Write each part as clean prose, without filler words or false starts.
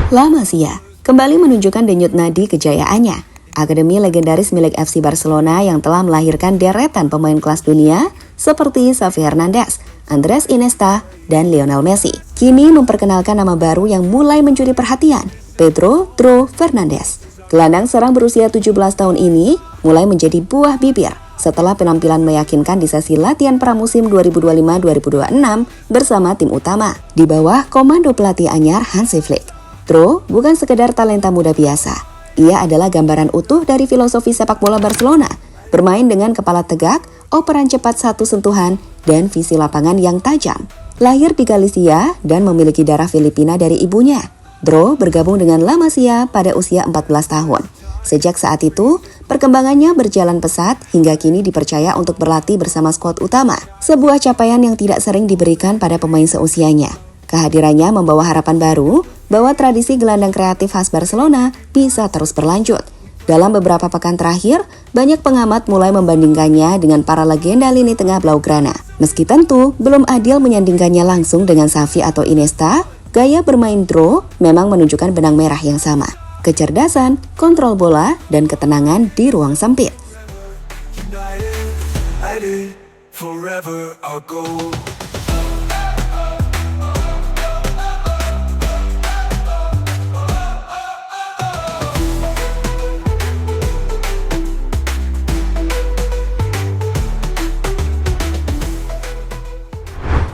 La Masia kembali menunjukkan denyut nadi kejayaannya. Akademi legendaris milik FC Barcelona yang telah melahirkan deretan pemain kelas dunia seperti Xavi Hernandez, Andres Iniesta, dan Lionel Messi. Kini memperkenalkan nama baru yang mulai mencuri perhatian, Pedro Fernandes. Gelandang serang berusia 17 tahun ini mulai menjadi buah bibir setelah penampilan meyakinkan di sesi latihan pramusim 2025-2026 bersama tim utama di bawah komando pelatih anyar Hansi Flick. Bukan sekedar talenta muda biasa. Ia adalah gambaran utuh dari filosofi sepak bola Barcelona, bermain dengan kepala tegak, operan cepat satu sentuhan, dan visi lapangan yang tajam. Lahir di Galicia dan memiliki darah Filipina dari ibunya, bergabung dengan La Masia pada usia 14 tahun. Sejak saat itu, perkembangannya berjalan pesat hingga kini dipercaya untuk berlatih bersama skuad utama. Sebuah capaian yang tidak sering diberikan pada pemain seusianya. Kehadirannya membawa harapan baru bahwa tradisi gelandang kreatif khas Barcelona bisa terus berlanjut. Dalam beberapa pekan terakhir, banyak pengamat mulai membandingkannya dengan para legenda lini tengah Blaugrana. Meski tentu belum adil menyandingkannya langsung dengan Xavi atau Iniesta, gaya bermain memang menunjukkan benang merah yang sama. Kecerdasan, kontrol bola, dan ketenangan di ruang sempit.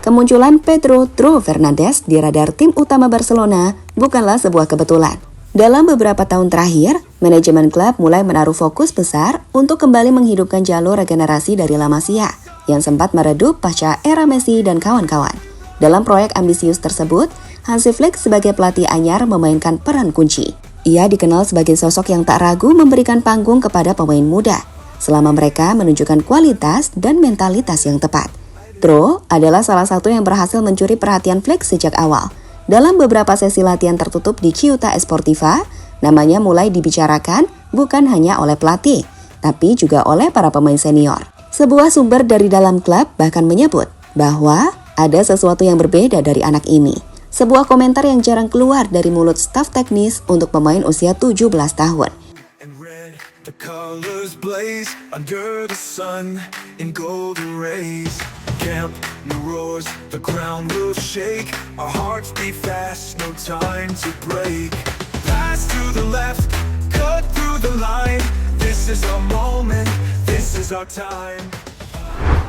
Kemunculan Pedro Fernandes di radar tim utama Barcelona bukanlah sebuah kebetulan. Dalam beberapa tahun terakhir, manajemen klub mulai menaruh fokus besar untuk kembali menghidupkan jalur regenerasi dari La Masia yang sempat meredup pasca era Messi dan kawan-kawan. Dalam proyek ambisius tersebut, Hansi Flick sebagai pelatih anyar memainkan peran kunci. Ia dikenal sebagai sosok yang tak ragu memberikan panggung kepada pemain muda, selama mereka menunjukkan kualitas dan mentalitas yang tepat. Adalah salah satu yang berhasil mencuri perhatian Flick sejak awal. Dalam beberapa sesi latihan tertutup di Ciutat Esportiva, namanya mulai dibicarakan bukan hanya oleh pelatih, tapi juga oleh para pemain senior. Sebuah sumber dari dalam klub bahkan menyebut bahwa ada sesuatu yang berbeda dari anak ini. Sebuah komentar yang jarang keluar dari mulut staf teknis untuk pemain usia 17 tahun. The colors blaze under the sun in golden rays. Camp new roars, the ground will shake. Our hearts beat fast, no time to break. Pass to the left, cut through the line. This is our moment, this is our time.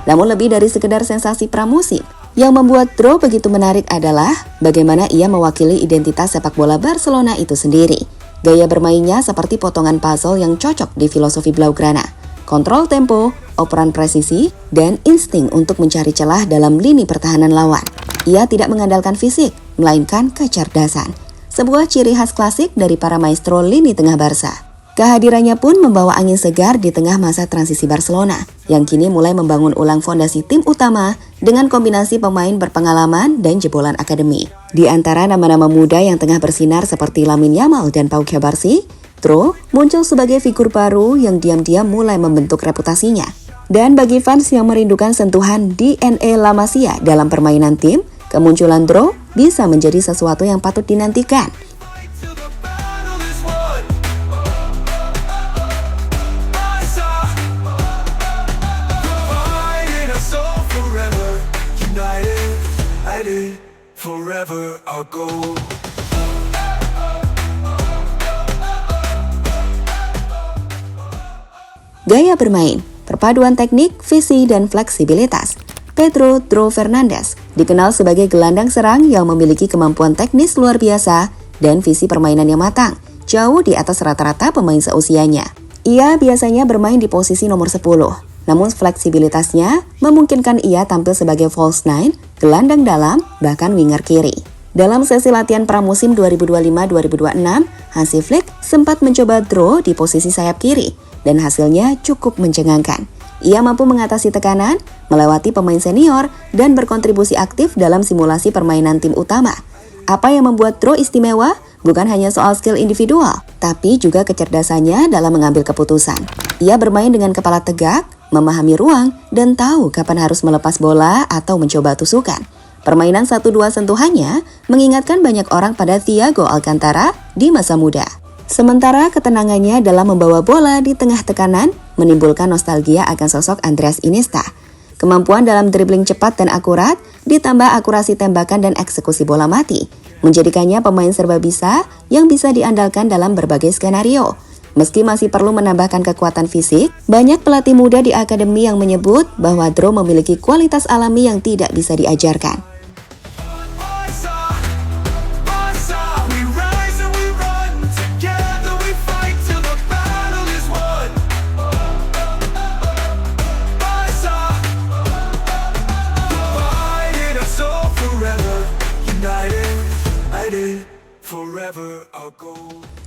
Namun lebih dari sekedar sensasi pramusim, yang membuat begitu menarik adalah bagaimana ia mewakili identitas sepak bola Barcelona itu sendiri. Gaya bermainnya seperti potongan puzzle yang cocok di filosofi Blaugrana. Kontrol tempo, operan presisi, dan insting untuk mencari celah dalam lini pertahanan lawan. Ia tidak mengandalkan fisik, melainkan kecerdasan. Sebuah ciri khas klasik dari para maestro lini tengah Barca. Kehadirannya pun membawa angin segar di tengah masa transisi Barcelona, yang kini mulai membangun ulang fondasi tim utama dengan kombinasi pemain berpengalaman dan jebolan akademi. Di antara nama-nama muda yang tengah bersinar seperti Lamine Yamal dan Pau Cubarsí, muncul sebagai figur baru yang diam-diam mulai membentuk reputasinya. Dan bagi fans yang merindukan sentuhan DNA La Masia dalam permainan tim, kemunculan bisa menjadi sesuatu yang patut dinantikan. Forever our goal. Gaya bermain, perpaduan teknik, visi, dan fleksibilitas. Pedro Fernandes dikenal sebagai gelandang serang yang memiliki kemampuan teknis luar biasa dan visi permainan yang matang, jauh di atas rata-rata pemain seusianya. Ia biasanya bermain di posisi nomor 10. Namun fleksibilitasnya memungkinkan ia tampil sebagai false nine, gelandang dalam, bahkan winger kiri. Dalam sesi latihan pramusim 2025-2026, Hansi Flick sempat mencoba di posisi sayap kiri, dan hasilnya cukup mencengangkan. Ia mampu mengatasi tekanan, melewati pemain senior, dan berkontribusi aktif dalam simulasi permainan tim utama. Apa yang membuat istimewa? Bukan hanya soal skill individual, tapi juga kecerdasannya dalam mengambil keputusan. Ia bermain dengan kepala tegak, memahami ruang, dan tahu kapan harus melepas bola atau mencoba tusukan. Permainan 1-2 sentuhannya mengingatkan banyak orang pada Thiago Alcantara di masa muda. Sementara ketenangannya dalam membawa bola di tengah tekanan menimbulkan nostalgia akan sosok Andreas Iniesta. Kemampuan dalam dribbling cepat dan akurat ditambah akurasi tembakan dan eksekusi bola mati menjadikannya pemain serba bisa yang bisa diandalkan dalam berbagai skenario. Meski masih perlu menambahkan kekuatan fisik, banyak pelatih muda di akademi yang menyebut bahwa Dro memiliki kualitas alami yang tidak bisa diajarkan.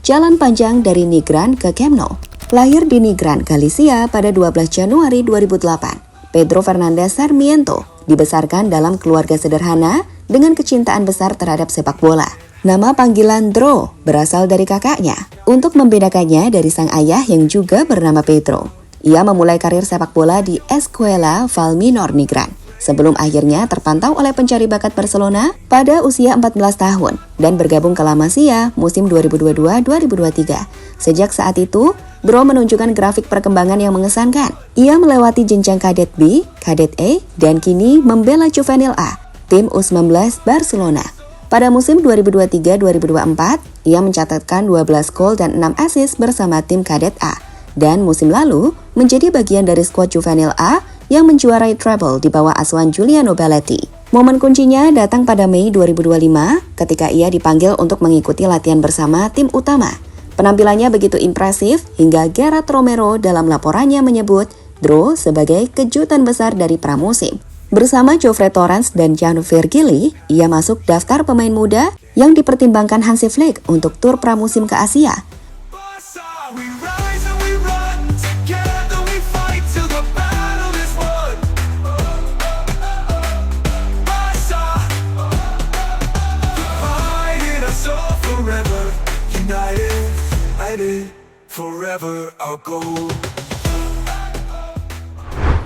Jalan panjang dari Nigran ke Camp Nou. Lahir di Nigran, Galicia pada 12 Januari 2008, Pedro Fernandez Sarmiento dibesarkan dalam keluarga sederhana dengan kecintaan besar terhadap sepak bola. Nama panggilan Dro berasal dari kakaknya untuk membedakannya dari sang ayah yang juga bernama Pedro. Ia memulai karir sepak bola di Escuela Valminor Nigran sebelum akhirnya terpantau oleh pencari bakat Barcelona pada usia 14 tahun dan bergabung ke La Masia musim 2022-2023. Sejak saat itu, Dro menunjukkan grafik perkembangan yang mengesankan. Ia melewati jenjang Kadet B, Kadet A, dan kini membela Juvenil A, tim U19 Barcelona. Pada musim 2023-2024, ia mencatatkan 12 gol dan 6 assist bersama tim Kadet A. Dan musim lalu menjadi bagian dari skuad Juvenil A yang menjuarai treble di bawah asuhan Giuliano Belletti. Momen kuncinya datang pada Mei 2025 ketika ia dipanggil untuk mengikuti latihan bersama tim utama. Penampilannya begitu impresif hingga Gerard Romero dalam laporannya menyebut Dro sebagai kejutan besar dari pramusim. Bersama Geoffrey Torrens dan Gianni Vergili, ia masuk daftar pemain muda yang dipertimbangkan Hansi Flick untuk tur pramusim ke Asia.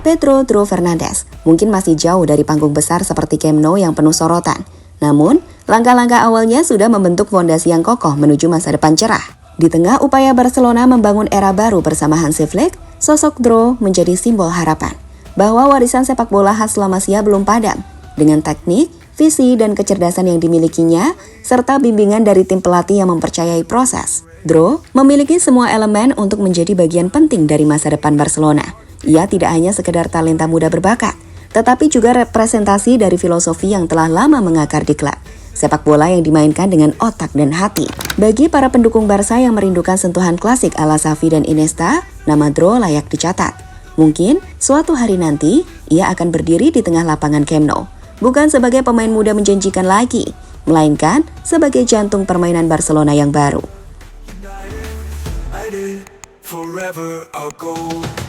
Pedro Dro Fernandez mungkin masih jauh dari panggung besar seperti Camp Nou yang penuh sorotan. Namun, langkah-langkah awalnya sudah membentuk fondasi yang kokoh menuju masa depan cerah. Di tengah upaya Barcelona membangun era baru bersama Hansi Flick, sosok Dro menjadi simbol harapan bahwa warisan sepak bola khas La Masia belum padam. Dengan teknik, visi, dan kecerdasan yang dimilikinya, serta bimbingan dari tim pelatih yang mempercayai proses, Dro memiliki semua elemen untuk menjadi bagian penting dari masa depan Barcelona. Ia tidak hanya sekedar talenta muda berbakat, tetapi juga representasi dari filosofi yang telah lama mengakar di klub. Sepak bola yang dimainkan dengan otak dan hati. Bagi para pendukung Barca yang merindukan sentuhan klasik ala Xavi dan Iniesta, nama Dro layak dicatat. Mungkin suatu hari nanti, ia akan berdiri di tengah lapangan Camp Nou, bukan sebagai pemain muda menjanjikan lagi, melainkan sebagai jantung permainan Barcelona yang baru. Forever I'll go.